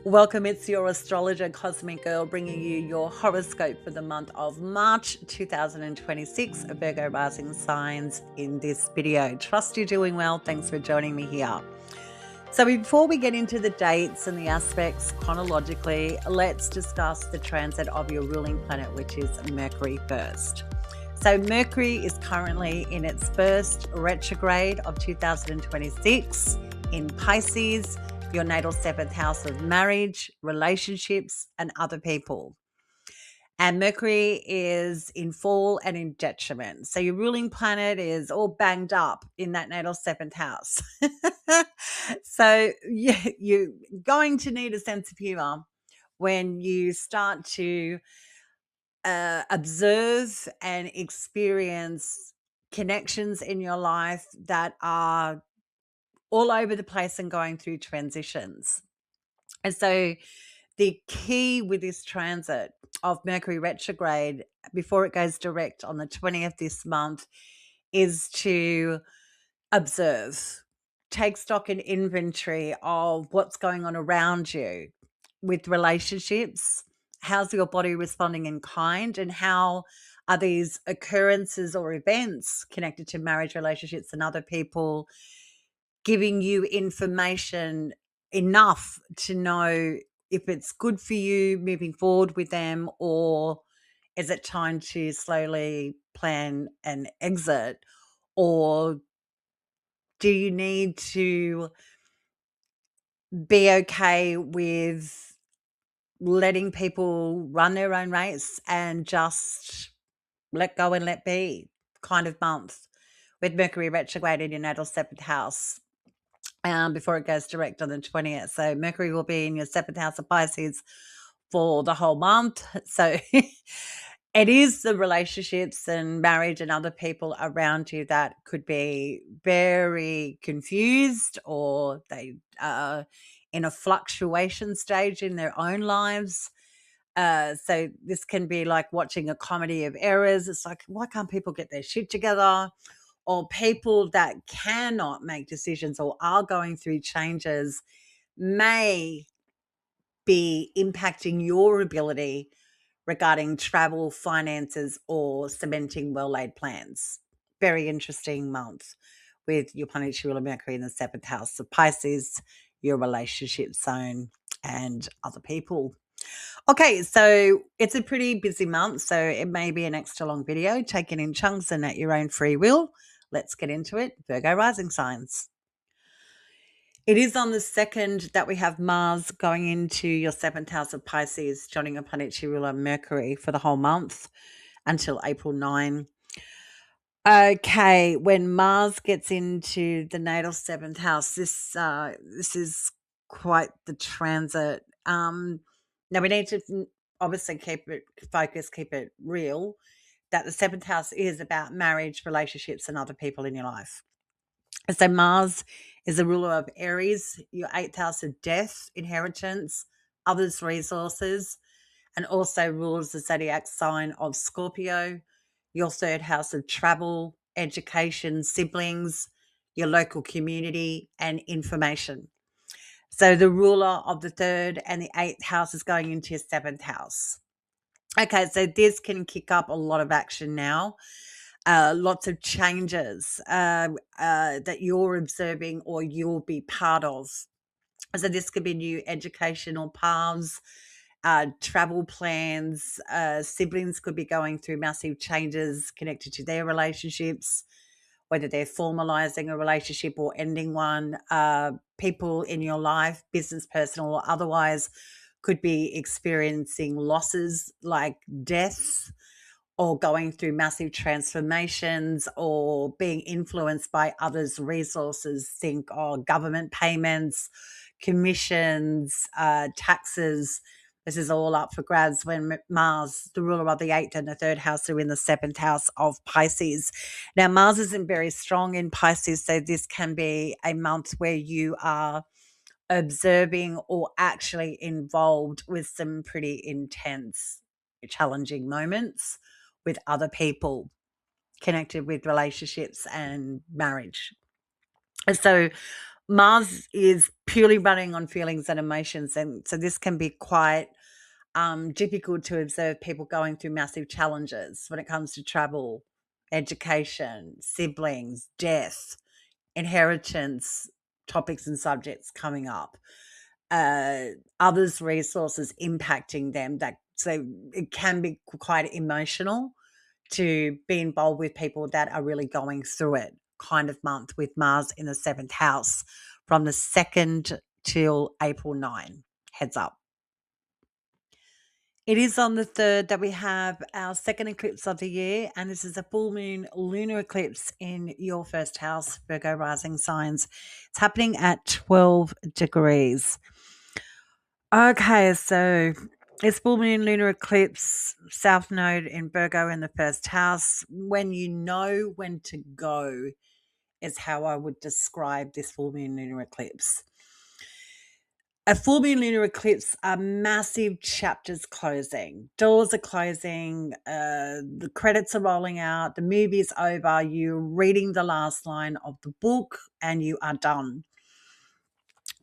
Welcome, it's your astrologer, Cosmic Girl, bringing you your horoscope for the month of March 2026, Virgo rising signs in this video. Trust you're doing well. Thanks for joining me here. So before we get into the dates and the aspects chronologically, let's discuss the transit of your ruling planet, which is Mercury first. So Mercury is currently in its first retrograde of 2026 in Pisces, your natal 7th house of marriage, relationships, and other people. And Mercury is in fall and in detriment. So your ruling planet is all banged up in that natal 7th house. So you're going to need a sense of humor when you start to observe and experience connections in your life that are all over the place and going through transitions. And so the key with this transit of Mercury retrograde before it goes direct on the 20th this month is to observe, take stock and inventory of what's going on around you with relationships. How's your body responding in kind, and how are these occurrences or events connected to marriage, relationships, and other people giving you information enough to know if it's good for you moving forward with them, or is it time to slowly plan an exit, or do you need to be okay with letting people run their own race and just let go and let be kind of month with Mercury retrograde in your natal 7th house before it goes direct on the 20th. So Mercury will be in your 7th house of Pisces for the whole month. So it is the relationships and marriage and other people around you that could be very confused, or they are in a fluctuation stage in their own lives. So this can be like watching a comedy of errors. It's like, why can't people get their shit together? Or people that cannot make decisions or are going through changes may be impacting your ability regarding travel, finances, or cementing well-laid plans. Very interesting month with your planetary ruler Mercury in the 7th house of Pisces, your relationship zone, and other people. Okay, so it's a pretty busy month, so it may be an extra long video. Take it in chunks and at your own free will. Let's get into it. Virgo rising signs. It is on the 2nd that we have Mars going into your 7th house of Pisces, joining your planetary ruler Mercury for the whole month until April 9. Okay, when Mars gets into the natal 7th house, this is quite the transit. Now we need to obviously keep it focused, keep it real, that the 7th house is about marriage, relationships, and other people in your life. So Mars is the ruler of Aries, your 8th house of death, inheritance, others' resources, and also rules the zodiac sign of Scorpio, your 3rd house of travel, education, siblings, your local community, and information. So the ruler of the 3rd and the 8th house is going into your 7th house. Okay, so this can kick up a lot of action now. Lots of changes that you're observing or you'll be part of. So this could be new educational paths, travel plans. Siblings could be going through massive changes connected to their relationships, whether they're formalizing a relationship or ending one. People in your life, business, personal, or otherwise, could be experiencing losses like deaths, or going through massive transformations, or being influenced by others' resources. Think government payments, commissions, taxes. This is all up for grabs when Mars, the ruler of the 8th and the 3rd house, are in the 7th house of Pisces. Now, Mars isn't very strong in Pisces, so this can be a month where you are observing or actually involved with some pretty intense, challenging moments with other people connected with relationships and marriage. So Mars is purely running on feelings and emotions, and so this can be quite difficult to observe people going through massive challenges when it comes to travel, education, siblings, death, inheritance, topics and subjects coming up, uh, others' resources impacting them. That so it can be quite emotional to be involved with people that are really going through it kind of month with Mars in the seventh house from the 2nd till April 9. Heads up. It is on the 3rd that we have our second eclipse of the year, and this is a full moon lunar eclipse in your first house, Virgo rising signs. It's happening at 12 degrees. Okay, so it's full moon lunar eclipse, south node in Virgo in the first house. When you know when to go is how I would describe this full moon lunar eclipse. A full moon lunar eclipse are massive chapters closing. Doors are closing. The credits are rolling out. The movie's over. You're reading the last line of the book and you are done.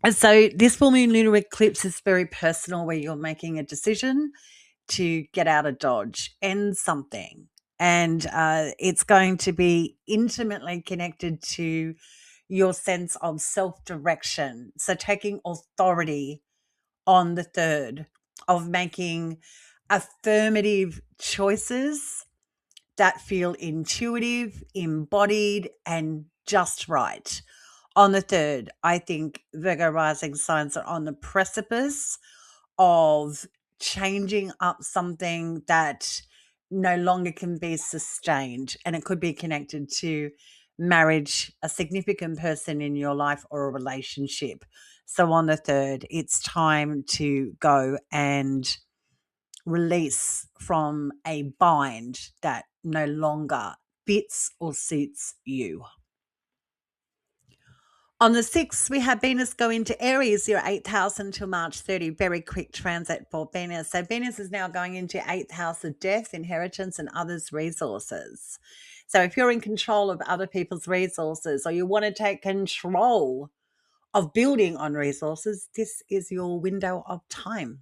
And so this full moon lunar eclipse is very personal, where you're making a decision to get out of Dodge, end something. And it's going to be intimately connected to your sense of self-direction. So taking authority on the 3rd, of making affirmative choices that feel intuitive, embodied, and just right. On the 3rd, I think Virgo rising signs are on the precipice of changing up something that no longer can be sustained. And it could be connected to marriage, a significant person in your life, or a relationship. So on the 3rd, it's time to go and release from a bind that no longer fits or suits you. On the 6th, we have Venus go into Aries, your 8th house, until March 30. Very quick transit for Venus. So Venus is now going into 8th house of death, inheritance, and others' resources. So if you're in control of other people's resources, or you want to take control of building on resources, this is your window of time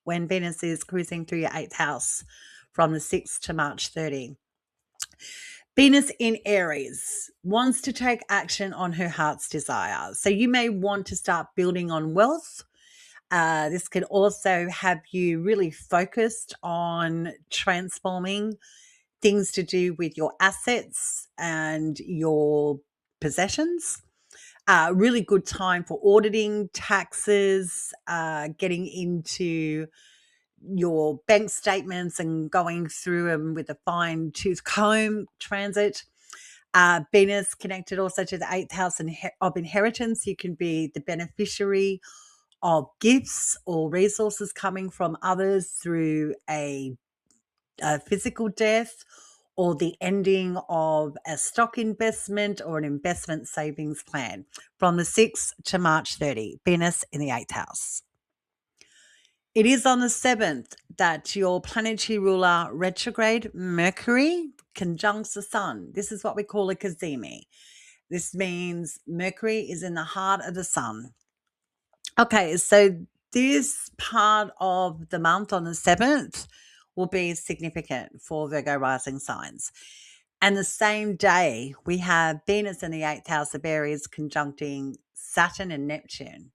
when Venus is cruising through your 8th house from the 6th to March 30. Venus in Aries wants to take action on her heart's desire. So you may want to start building on wealth. This could also have you really focused on transforming things to do with your assets and your possessions. Really good time for auditing, taxes, getting into your bank statements and going through them with a fine tooth comb transit. Venus connected also to the 8th house of inheritance. You can be the beneficiary of gifts or resources coming from others through a physical death, or the ending of a stock investment or an investment savings plan from the 6th to March 30, Venus in the 8th house. It is on the 7th that your planetary ruler retrograde Mercury conjuncts the sun. This is what we call a cazimi. This means Mercury is in the heart of the sun. Okay, so this part of the month on the 7th will be significant for Virgo rising signs. And the same day, we have Venus in the 8th house of Aries conjuncting Saturn and Neptune.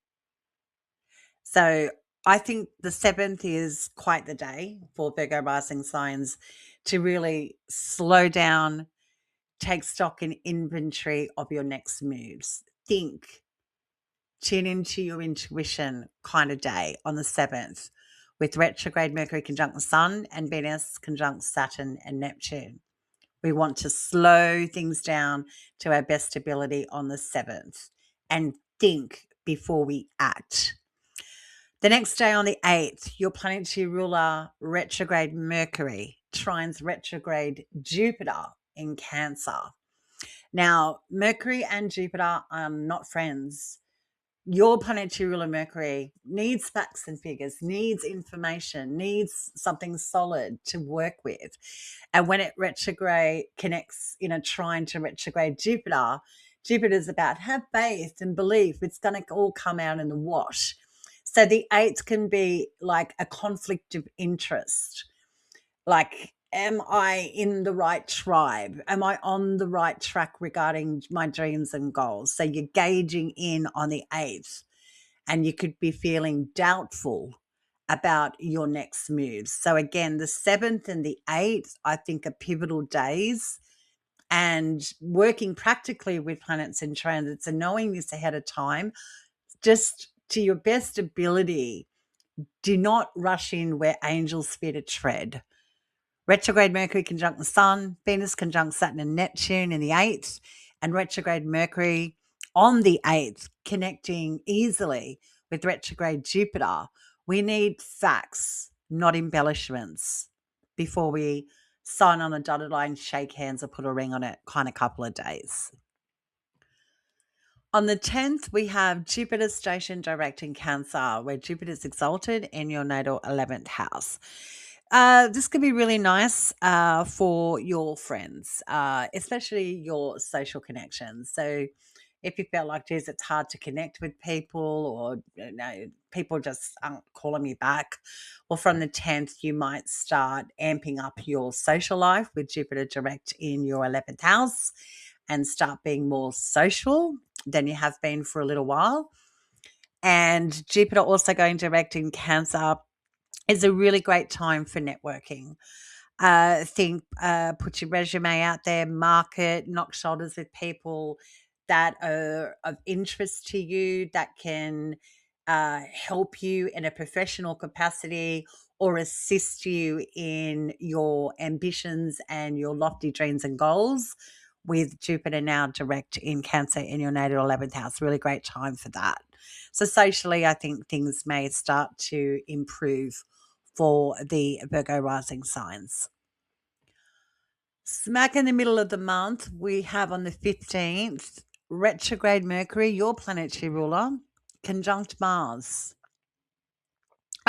So I think the 7th is quite the day for Virgo rising signs to really slow down, take stock and inventory of your next moves. Think, tune into your intuition kind of day on the 7th, with retrograde Mercury conjunct the Sun and Venus conjunct Saturn and Neptune. We want to slow things down to our best ability on the 7th and think before we act. The next day on the 8th, your planetary ruler retrograde Mercury trines retrograde Jupiter in Cancer. Now, Mercury and Jupiter are not friends. Your planetary ruler Mercury needs facts and figures, needs information, needs something solid to work with. And when it retrograde connects in a trine to retrograde Jupiter, Jupiter's about have faith and belief. It's going to all come out in the wash. So the 8th can be like a conflict of interest. Like, am I in the right tribe? Am I on the right track regarding my dreams and goals? So you're gauging in on the 8th, and you could be feeling doubtful about your next moves. So again, the 7th and the 8th, I think, are pivotal days, and working practically with planets and transits and knowing this ahead of time, just to your best ability, do not rush in where angels fear to tread. Retrograde Mercury conjunct the Sun, Venus conjunct Saturn and Neptune in the 8th, and retrograde Mercury on the 8th, connecting easily with retrograde Jupiter. We need facts, not embellishments, before we sign on a dotted line, shake hands, or put a ring on it, kind of couple of days. On the 10th, we have Jupiter station direct in Cancer, where Jupiter is exalted in your natal 11th house. This could be really nice for your friends, especially your social connections. So if you felt like, geez, it's hard to connect with people, or people just aren't calling me back, well, from the 10th, you might start amping up your social life with Jupiter direct in your 11th house and start being more social than you have been for a little while. And Jupiter also going direct in Cancer is a really great time for networking. Put your resume out there, market, knock shoulders with people that are of interest to you, that can help you in a professional capacity or assist you in your ambitions and your lofty dreams and goals, with Jupiter now direct in Cancer in your natal 11th house. Really great time for that. So socially, I think things may start to improve for the Virgo rising signs. Smack in the middle of the month, we have on the 15th, retrograde Mercury, your planetary ruler, conjunct Mars.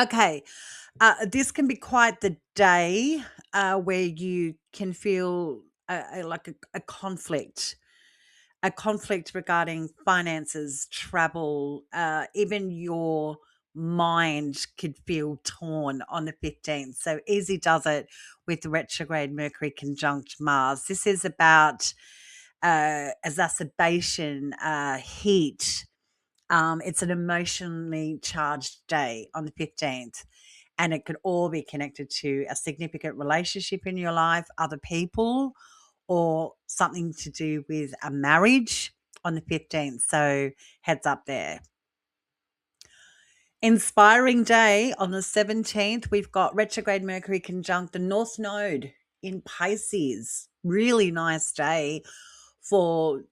Okay, this can be quite the day where you can feel like a conflict regarding finances, travel, even your mind could feel torn on the 15th. So easy does it with retrograde Mercury conjunct Mars. This is about exacerbation, heat. It's an emotionally charged day on the 15th. And it could all be connected to a significant relationship in your life, other people, or something to do with a marriage on the 15th. So heads up there. Inspiring day on the 17th, we've got retrograde Mercury conjunct the North Node in Pisces. Really nice day for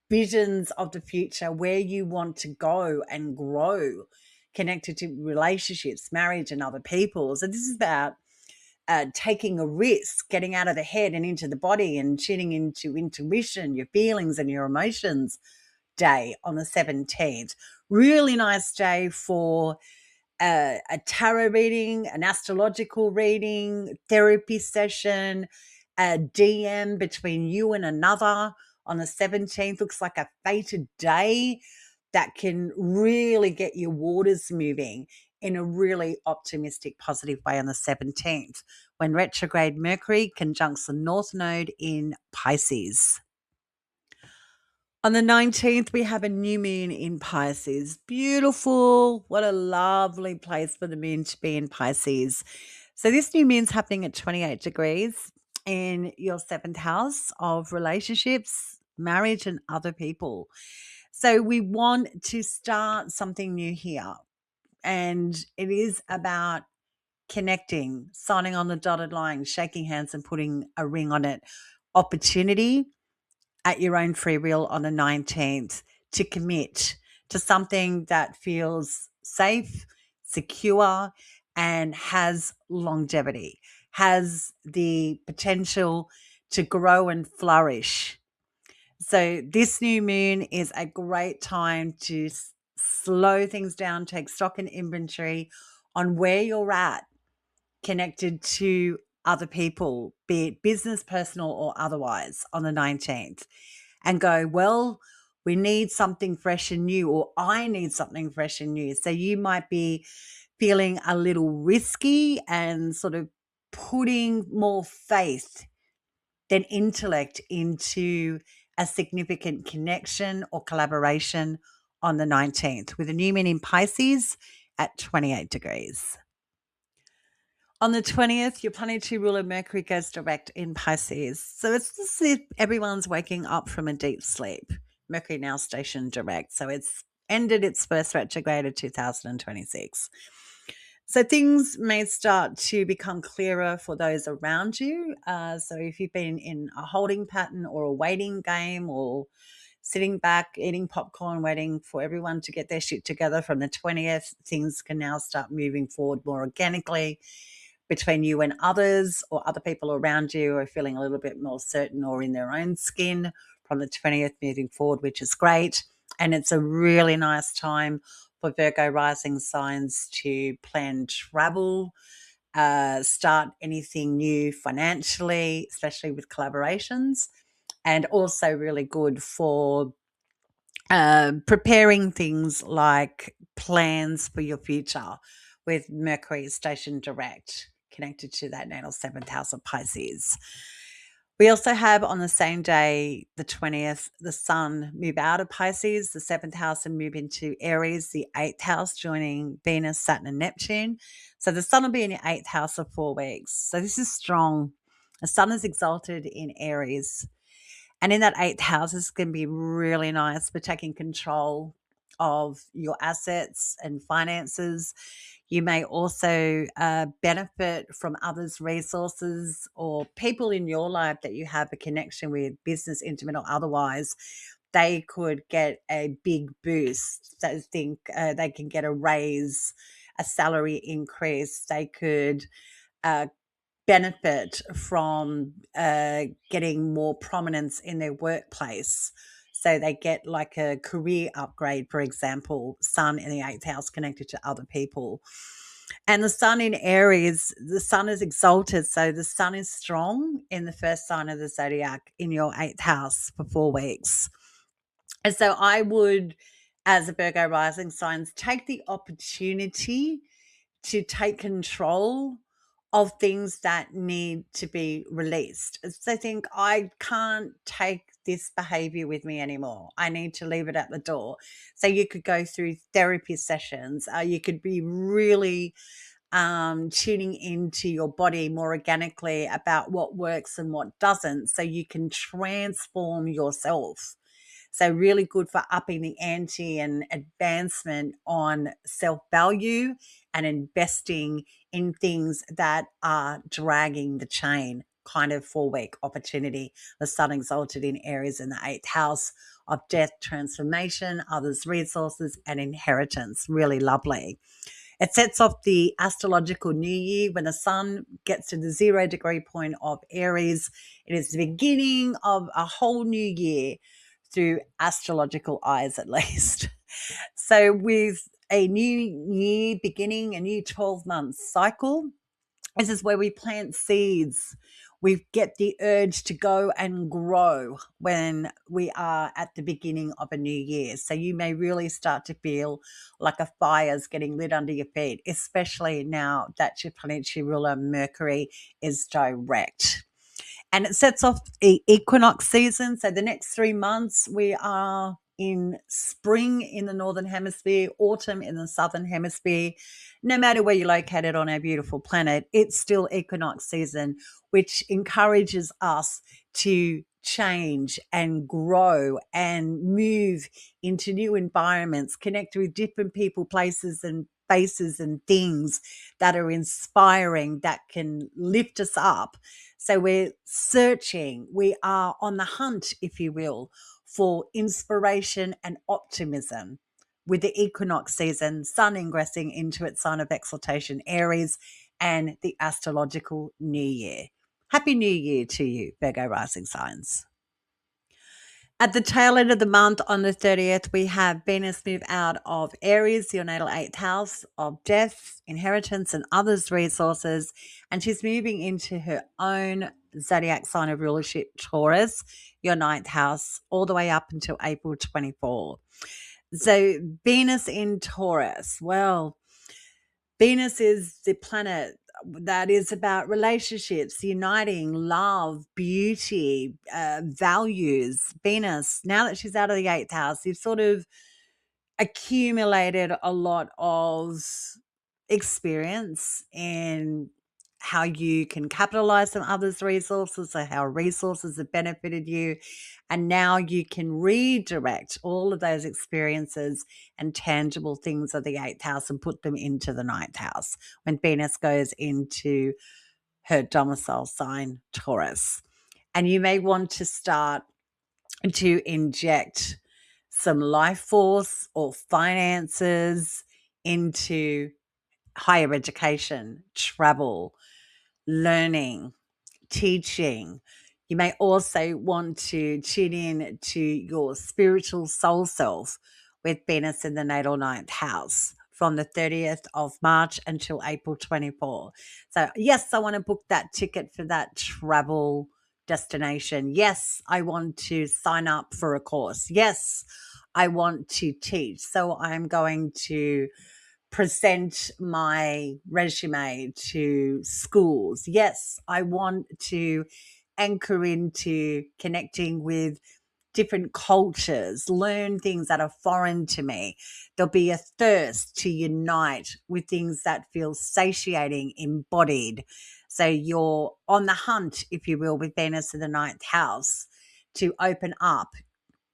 visions of the future, where you want to go and grow, connected to relationships, marriage, and other people. So this is about taking a risk, getting out of the head and into the body, and tuning into intuition, your feelings and your emotions day on the 17th. Really nice day for a tarot reading, an astrological reading, therapy session, a DM between you and another on the 17th. Looks like a fated day that can really get your waters moving in a really optimistic, positive way on the 17th, when retrograde Mercury conjuncts the North Node in Pisces. On the 19th, we have a new moon in Pisces. Beautiful. What a lovely place for the moon to be in Pisces. So this new moon's happening at 28 degrees in your 7th house of relationships, marriage, and other people. So we want to start something new here. And it is about connecting, signing on the dotted line, shaking hands and putting a ring on it. Opportunity at your own free will on the 19th to commit to something that feels safe, secure, and has longevity, has the potential to grow and flourish. So this new moon is a great time to slow things down, take stock and inventory on where you're at, connected to other people, be it business, personal, or otherwise, on the 19th. and go, well, we need something fresh and new, or I need something fresh and new. So you might be feeling a little risky and sort of putting more faith than intellect into a significant connection or collaboration on the 19th, with a new moon in Pisces at 28 degrees. On the 20th, your planetary ruler Mercury goes direct in Pisces. So it's as if everyone's waking up from a deep sleep. Mercury now stationed direct. So it's ended its first retrograde of 2026. So things may start to become clearer for those around you. So if you've been in a holding pattern or a waiting game, or sitting back, eating popcorn, waiting for everyone to get their shit together, from the 20th, things can now start moving forward more organically between you and others, or other people around you are feeling a little bit more certain or in their own skin from the 20th moving forward, which is great. And it's a really nice time for Virgo rising signs to plan travel, start anything new financially, especially with collaborations, and also really good for preparing things like plans for your future, with Mercury stationed direct, connected to that natal 7th house of Pisces. We also have on the same day, the 20th, the Sun move out of Pisces, the 7th house, and move into Aries, the 8th house, joining Venus, Saturn, and Neptune. So the Sun will be in your 8th house for 4 weeks. So this is strong. The Sun is exalted in Aries. And in that 8th house, it's going to be really nice for taking control of your assets and finances. You may also benefit from others' resources, or people in your life that you have a connection with, business, intimate, or otherwise. They could get a big boost. They think they can get a raise, a salary increase. They could benefit from getting more prominence in their workplace. So they get like a career upgrade, for example. Sun in the 8th house connected to other people. And the Sun in Aries, the Sun is exalted. So the Sun is strong in the first sign of the zodiac in your 8th house for 4 weeks. And so I would, as a Virgo rising signs, take the opportunity to take control of things that need to be released. So think, I can't take this behavior with me anymore. I need to leave it at the door. So you could go through therapy sessions. You could be really tuning into your body more organically about what works and what doesn't, so you can transform yourself. So really good for upping the ante and advancement on self-value, and investing in things that are dragging the chain, kind of 4-week opportunity. The Sun exalted in Aries in the 8th house of death, transformation, others' resources, and inheritance. Really lovely. It sets off the astrological new year when the Sun gets to the 0 degree point of Aries. It is the beginning of a whole new year, through astrological eyes at least. So with a new year beginning, a new 12-month cycle, this is where we plant seeds. We get the urge to go and grow when we are at the beginning of a new year. So you may really start to feel like a fire's getting lit under your feet, especially now that your planetary ruler Mercury is direct. And it sets off the equinox season. So the next 3 months, we are in spring in the northern hemisphere, autumn in the southern hemisphere. No matter where you're located on our beautiful planet, it's still equinox season, which encourages us to change and grow and move into new environments, connect with different people, places, and faces and things that are inspiring, that can lift us up. So we're searching, we are on the hunt, if you will, for inspiration and optimism. With the equinox season, Sun ingressing into its sign of exaltation, Aries, and the astrological new year. Happy New Year to you, Virgo rising signs. At the tail end of the month, on the 30th, we have Venus move out of Aries, your natal 8th house of death, inheritance, and others' resources. And she's moving into her own zodiac sign of rulership, Taurus, your ninth house, all the way up until April 24. So Venus in Taurus, well, Venus is the planet that is about relationships, uniting, love, beauty, values. Venus, now that she's out of the eighth house, you've sort of accumulated a lot of experience in how you can capitalize on others' resources or how resources have benefited you. And now you can redirect all of those experiences and tangible things of the eighth house and put them into the ninth house when Venus goes into her domicile sign, Taurus. And you may want to start to inject some life force or finances into higher education, travel, learning, teaching. You may also want to tune in to your spiritual soul self with Venus in the natal ninth house from the 30th of March until April 24. So, yes, I want to book that ticket for that travel destination. Yes, I want to sign up for a course. Yes, I want to teach. So, I'm going to present my resume to schools. Yes, I want to anchor into connecting with different cultures, learn things that are foreign to me. There'll be a thirst to unite with things that feel satiating, embodied. So you're on the hunt, if you will, with Venus in the ninth house to open up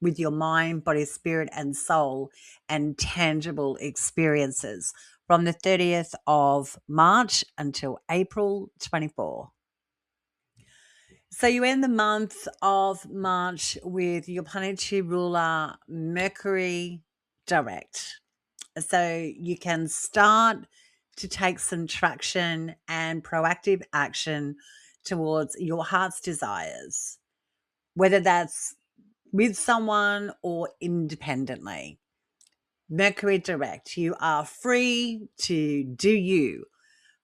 with your mind, body, spirit, and soul and tangible experiences from the 30th of March until April 24. So you end the month of March with your planetary ruler, Mercury, direct. So you can start to take some traction and proactive action towards your heart's desires, whether that's with someone or independently. Mercury direct, you are free to do you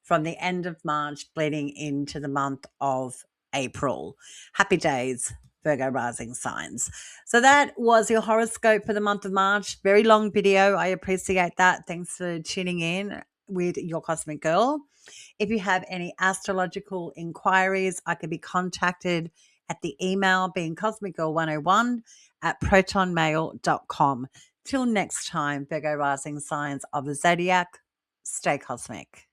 from the end of March bleeding into the month of April. Happy days, Virgo rising signs. So that was your horoscope for the month of March. Very long video. I appreciate that. Thanks for tuning in with your Cosmic Girl. If you have any astrological inquiries, I can be contacted at the email being cosmicgirl101@protonmail.com. Till next time, Virgo rising signs of the zodiac, stay cosmic.